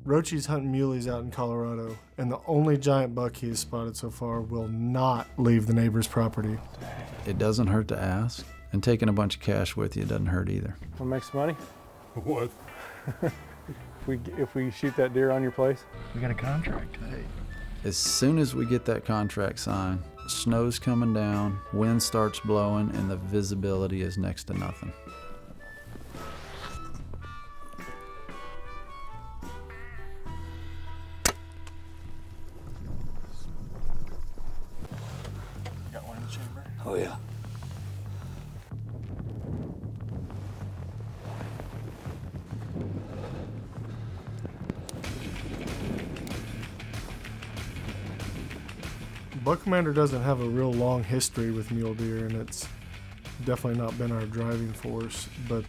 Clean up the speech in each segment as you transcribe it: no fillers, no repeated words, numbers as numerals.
Rochey's hunting muleys out in Colorado, and the only giant buck he has spotted so far will not leave the neighbor's property. It doesn't hurt to ask, and taking a bunch of cash with you doesn't hurt either. Want to make some money? What? If we shoot that deer on your place? We got a contract. Hey. As soon as we get that contract signed, snow's coming down, wind starts blowing, and the visibility is next to nothing. Got one in the chamber? Oh, yeah. Buck Commander doesn't have a real long history with mule deer, and it's definitely not been our driving force, but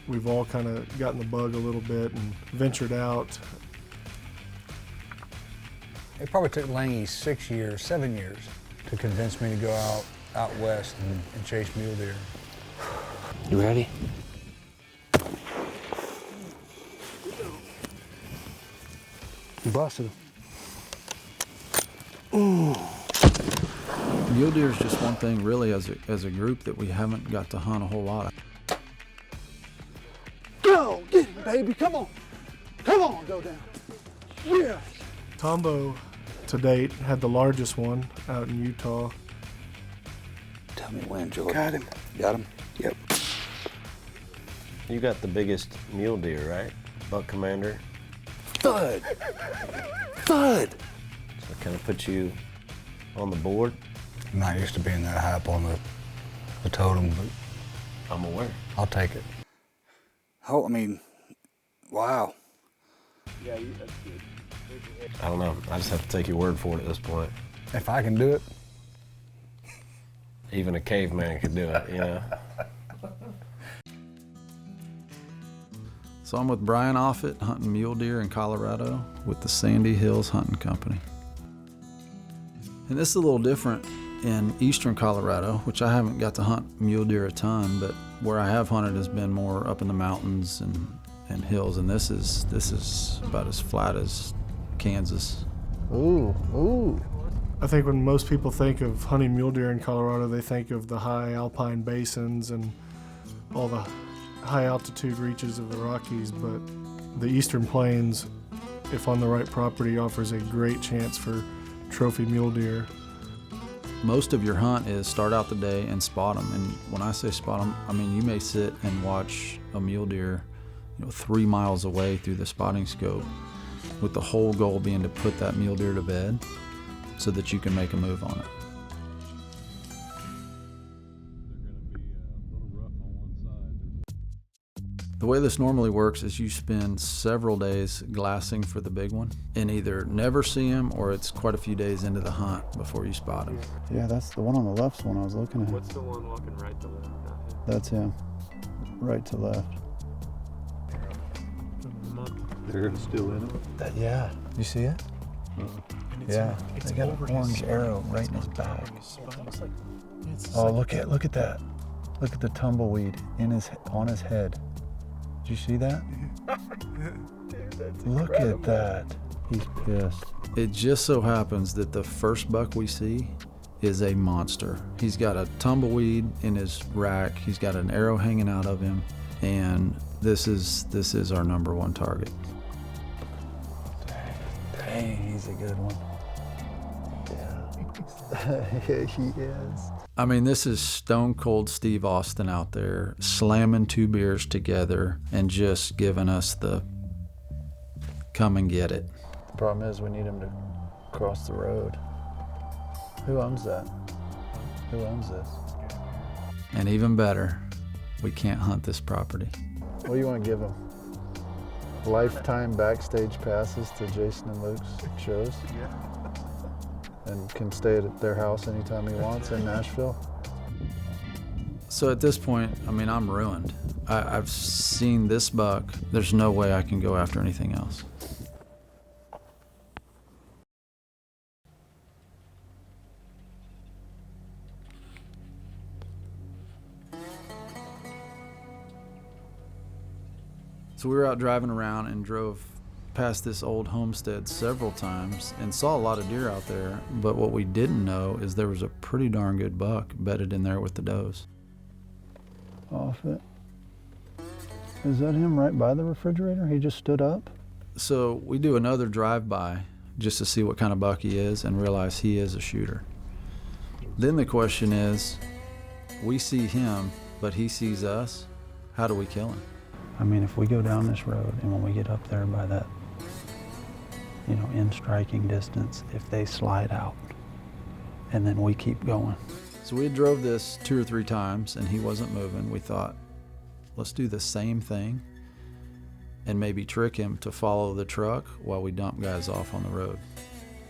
we've all kind of gotten the bug a little bit and ventured out. It probably took Langy 6 years, 7 years to convince me to go out west and chase mule deer. You ready? You busted him. Ooh. Mule deer is just one thing, really, as a group that we haven't got to hunt a whole lot of. Go, get him, baby, come on. Come on, go down. Yeah. Tombo, to date, had the largest one out in Utah. Tell me when, Jordan. Got him. Got him? Yep. You got the biggest mule deer, right? Buck Commander. Thud. Thud. So it kind of puts you on the board. I'm not used to being that high up on the totem, but I'm aware. I'll take it. Oh, I mean, wow. Yeah, that's good. I don't know. I just have to take your word for it at this point. If I can do it. Even a caveman could do it, you know? So I'm with Bryan Offutt hunting mule deer in Colorado with the Sandy Hills Hunting Company. And this is a little different in eastern Colorado, which I haven't got to hunt mule deer a ton, but where I have hunted has been more up in the mountains and hills, and this is about as flat as Kansas. Ooh, ooh. I think when most people think of hunting mule deer in Colorado, they think of the high alpine basins and all the high altitude reaches of the Rockies, but the Eastern Plains, if on the right property, offers a great chance for trophy mule deer. Most of your hunt is start out the day and spot them. And when I say spot them, I mean you may sit and watch a mule deer 3 miles away through the spotting scope, with the whole goal being to put that mule deer to bed so that you can make a move on it. The way this normally works is you spend several days glassing for the big one and either never see him or it's quite a few days into the hunt before you spot him. Yeah, that's the one on the left's the one I was looking at. What's the one walking right to left? That's him. Right to left. They're still in it. Yeah. You see it? Yeah. They got an orange arrow right in his back. Oh, look at that. Look at the tumbleweed on his head. Did you see that? Dude, look at that. He's pissed. It just so happens that the first buck we see is a monster. He's got a tumbleweed in his rack. He's got an arrow hanging out of him, and this is our number one target. Dang, he's a good one. Yeah. Yeah, he is. I mean, this is Stone Cold Steve Austin out there slamming 2 beers together and just giving us the come and get it. The problem is we need him to cross the road. Who owns that? Who owns this? And even better, we can't hunt this property. What do you want to give him? Lifetime backstage passes to Jason and Luke's shows? Yeah. And can stay at their house anytime he wants in Nashville? So at this point, I mean, I'm ruined. I've seen this buck. There's no way I can go after anything else. So we were out driving around and drove past this old homestead several times and saw a lot of deer out there, but what we didn't know is there was a pretty darn good buck bedded in there with the does. Off it. Is that him right by the refrigerator? He just stood up? So we do another drive-by just to see what kind of buck he is and realize he is a shooter. Then the question is, we see him, but he sees us. How do we kill him? I mean, if we go down this road and when we get up there by that, you know, in striking distance, if they slide out and then we keep going. So we drove this 2 or 3 times and he wasn't moving. We thought, let's do the same thing and maybe trick him to follow the truck while we dump guys off on the road.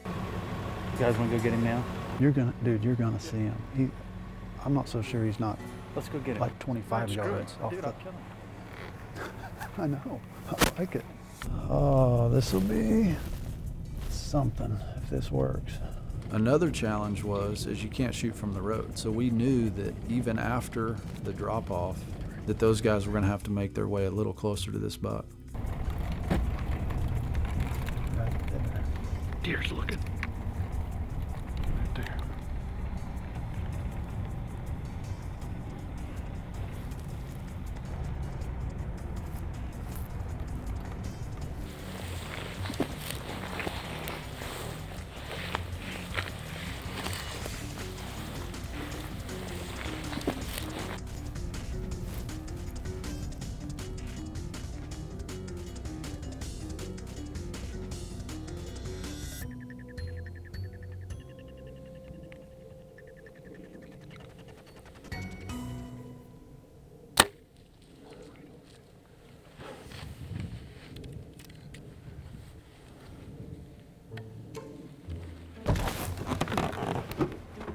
You guys want to go get him now? You're gonna see him. I'm not so sure he's not Let's go get him. like 25 yards off Dude, the... I'll kill him. I know, I like it. Oh, this will be something if this works. Another challenge is you can't shoot from the road. So we knew that even after the drop off, that those guys were gonna have to make their way a little closer to this buck. Right there. Deer's looking. Right there.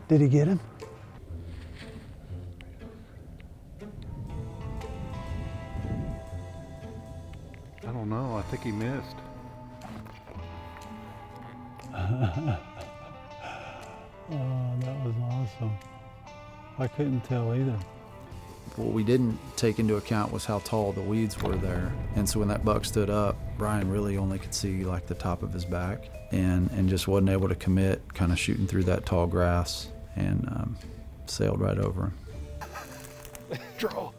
Did he get him? I don't know. I think he missed. Oh, that was awesome. I couldn't tell either. What we didn't take into account was how tall the weeds were there. And so when that buck stood up, Bryan really only could see like the top of his back and just wasn't able to commit, kind of shooting through that tall grass, and sailed right over him. Draw.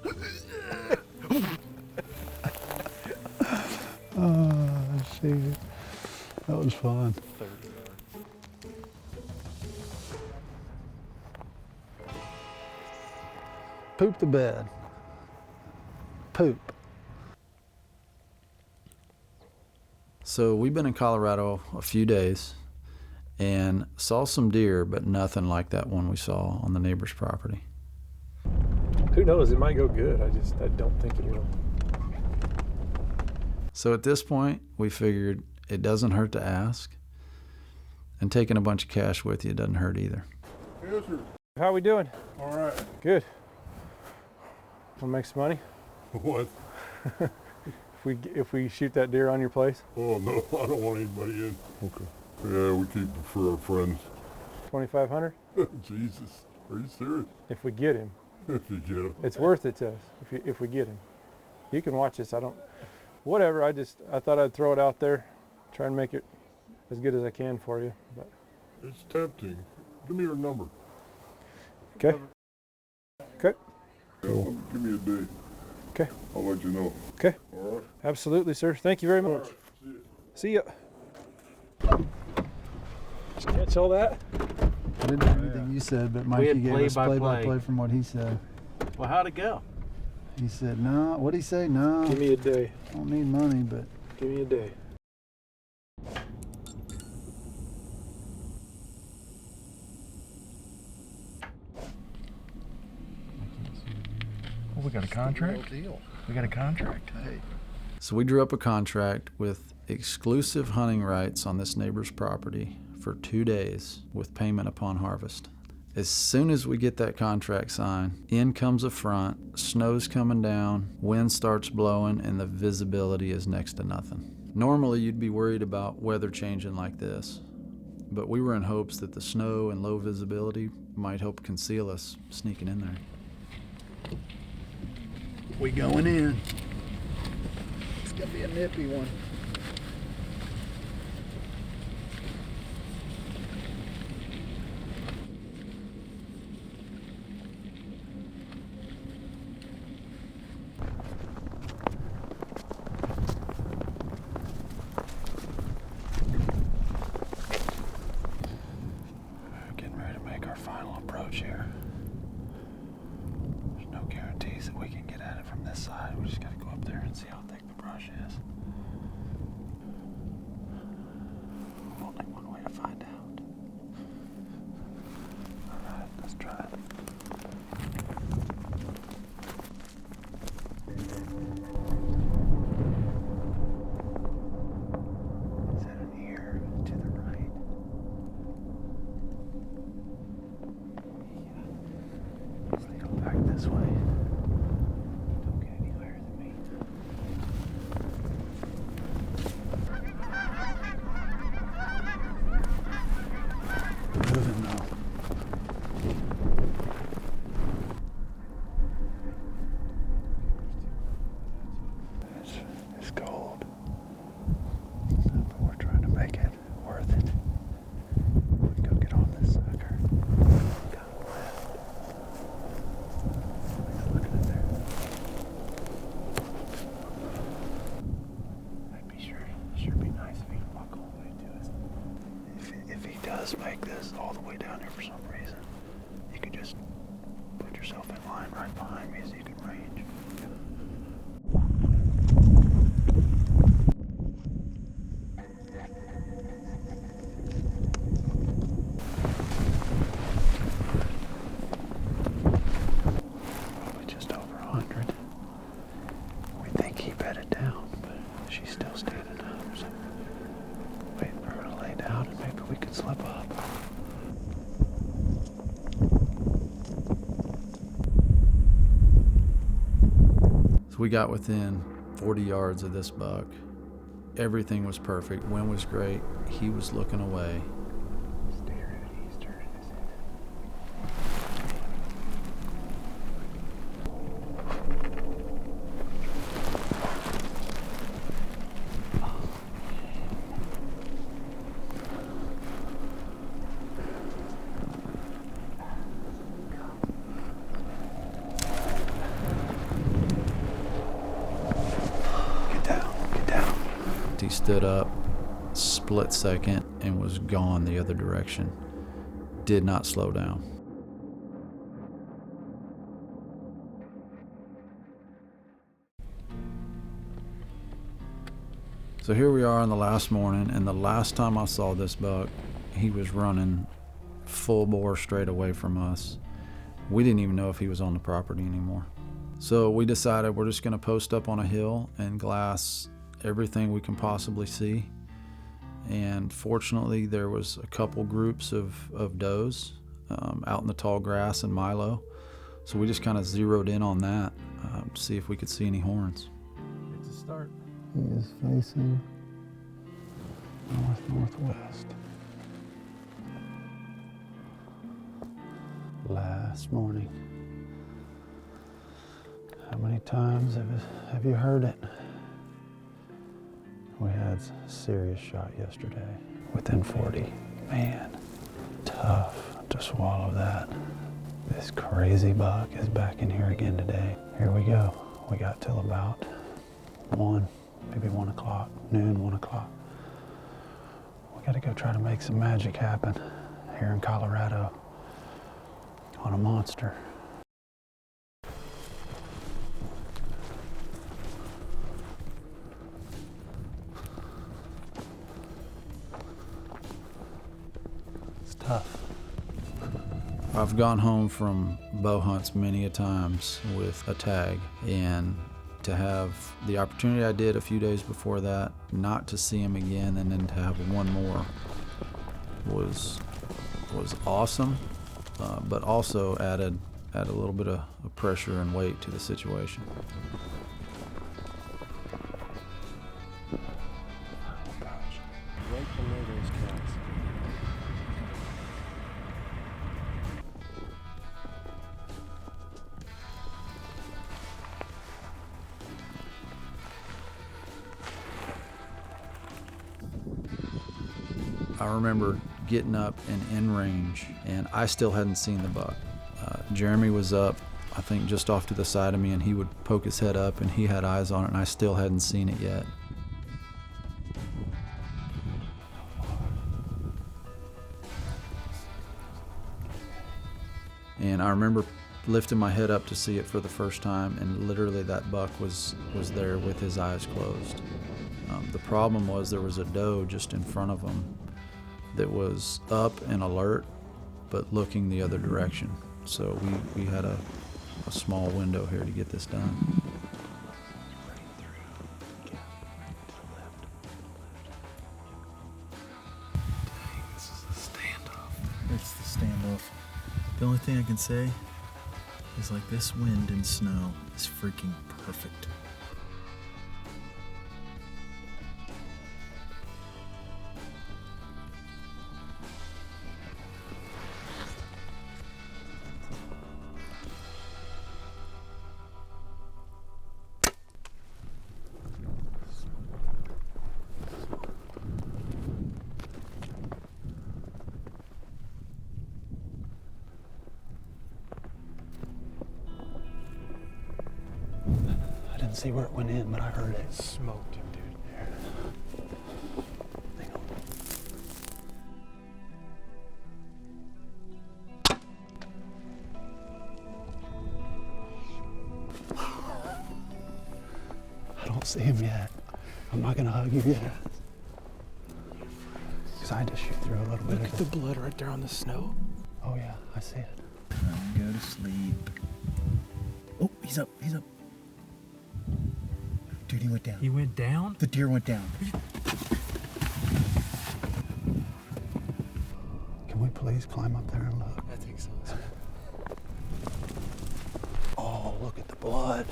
Oh, shit. That was fun. Poop the bed. Poop. So we've been in Colorado a few days and saw some deer, but nothing like that one we saw on the neighbor's property. Who knows? It might go good. I don't think it will. So at this point, we figured it doesn't hurt to ask, and taking a bunch of cash with you doesn't hurt either. Yes, sir. How we doing? All right. Good. Want to make some money? What? If we shoot that deer on your place? Oh, no. I don't want anybody in. Okay. Yeah, we keep it for our friends. 2,500? Jesus. Are you serious? If we get him. If you get him. It's worth it to us if we get him. You can watch this. Whatever. I thought I'd throw it out there, try and make it as good as I can for you. But. It's tempting. Give me your number. Okay. Okay. Yeah, give me a day. Okay. I'll let you know. Okay. All right. Absolutely, sir. Thank you very much. See ya. Did you catch all that? I didn't hear anything you said, but Mikey had gave us play-by-play. play-by-play from what he said. Well, how'd it go? He said, no, what'd he say? No, Give me a day. I don't need money, but Give me a day. Oh, we got a contract? We got a contract. Hey. So we drew up a contract with exclusive hunting rights on this neighbor's property for 2 days with payment upon harvest. As soon as we get that contract signed, in comes a front, snow's coming down, wind starts blowing, and the visibility is next to nothing. Normally you'd be worried about weather changing like this, but we were in hopes that the snow and low visibility might help conceal us sneaking in there. we going in. It's gonna be a nippy one. does make this all the way down here for some reason. You can just put yourself in line right behind me so you can range. Probably just over 100. We think he bedded down, but she's still standing up, so waiting for her to lay down and maybe we could slip up. So we got within 40 yards of this buck. Everything was perfect. Wind was great. He was looking away. He's turning his head. Get down, get down. He stood up, split second, and was gone the other direction. Did not slow down. So here we are on the last morning, and the last time I saw this buck, he was running full bore straight away from us. We didn't even know if he was on the property anymore. So we decided we're just gonna post up on a hill and glass everything we can possibly see. And fortunately, there was a couple groups of does out in the tall grass and milo. So we just kind of zeroed in on that to see if we could see any horns. It's a start. He is facing north-northwest. Last morning. How many times have you heard it? We had a serious shot yesterday, within 40. Man, tough to swallow that. This crazy buck is back in here again today. Here we go. We got till about 1, maybe 1 o'clock, noon, 1 o'clock. We gotta go try to make some magic happen here in Colorado on a monster. Tough. I've gone home from bow hunts many a times with a tag, and to have the opportunity I did a few days before that, not to see him again, and then to have one more was awesome, but also added a little bit of pressure and weight to the situation. Right below those cats. I remember getting up and in range, and I still hadn't seen the buck. Jeremy was up, I think just off to the side of me, and he would poke his head up and he had eyes on it, and I still hadn't seen it yet. And I remember lifting my head up to see it for the first time, and literally that buck was there with his eyes closed. The problem was there was a doe just in front of him that was up and alert, but looking the other direction. So we had a small window here to get this done. This is a standoff. It's the standoff. The only thing I can say is like this wind and snow is freaking perfect. didn't see where it went in, but I heard it. Smoked him, dude. Hang on. see him yet. I'm not gonna hug you yet. Cause I just shoot through a little bit of it. Look at the blood right there on the snow. Oh yeah, I see it. Go to sleep. Oh, he's up. He's up. Dude, he went down. He went down? The deer went down. Can we please climb up there and look? I think so. Oh, look at the blood.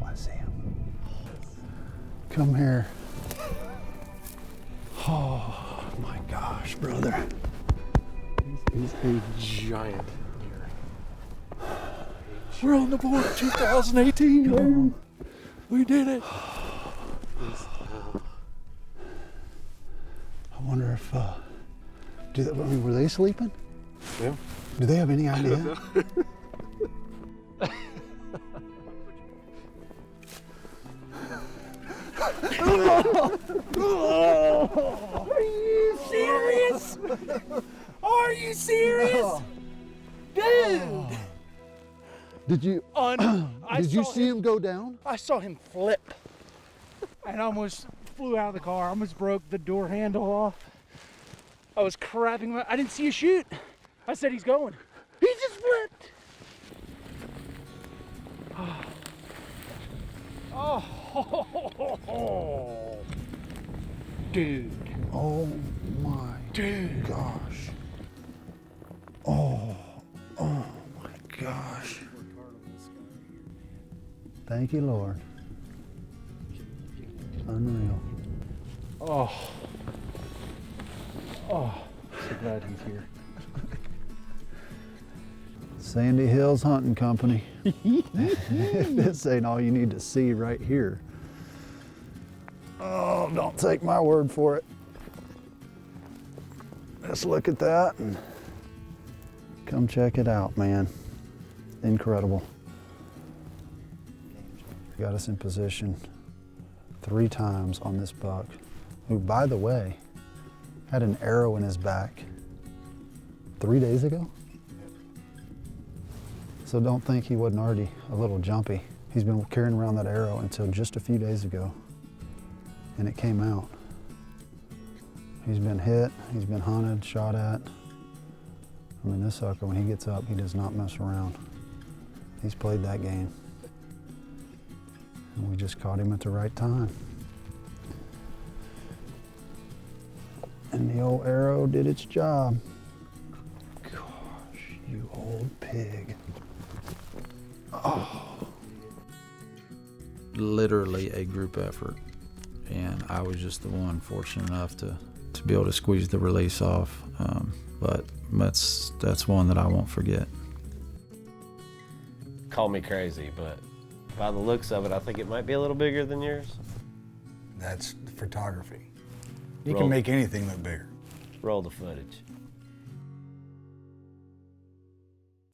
I see him. Come here. Oh my gosh, brother. He's a giant deer. We're on the board 2018, man. We did it. I wonder if, were they sleeping? Yeah. Do they have any idea? Are you serious? Are you serious? Dude! Did you did you see him go down? I saw him flip and almost flew out of the car, almost broke the door handle off. I was crapping I didn't see you shoot. I said he's going. He just flipped. Oh. Dude. Oh my Dude. gosh. Oh my gosh. Thank you, Lord. Unreal. Oh. Oh. So glad he's here. Sandy Hills Hunting Company. This ain't all you need to see right here. Oh, don't take my word for it. Let's look at that and come check it out, man. Incredible. Got us in position 3 times on this buck, who, by the way, had an arrow in his back 3 days ago. So don't think he wasn't already a little jumpy. He's been carrying around that arrow until just a few days ago, and it came out. He's been hit, he's been hunted, shot at. I mean, this sucker, when he gets up, he does not mess around. He's played that game. And we just caught him at the right time. And the old arrow did its job. Gosh, you old pig. Oh. Literally a group effort, and I was just the one fortunate enough to be able to squeeze the release off. But that's one that I won't forget. Call me crazy, but by the looks of it, I think it might be a little bigger than yours. That's photography. You Roll. can make anything look bigger. Roll the footage.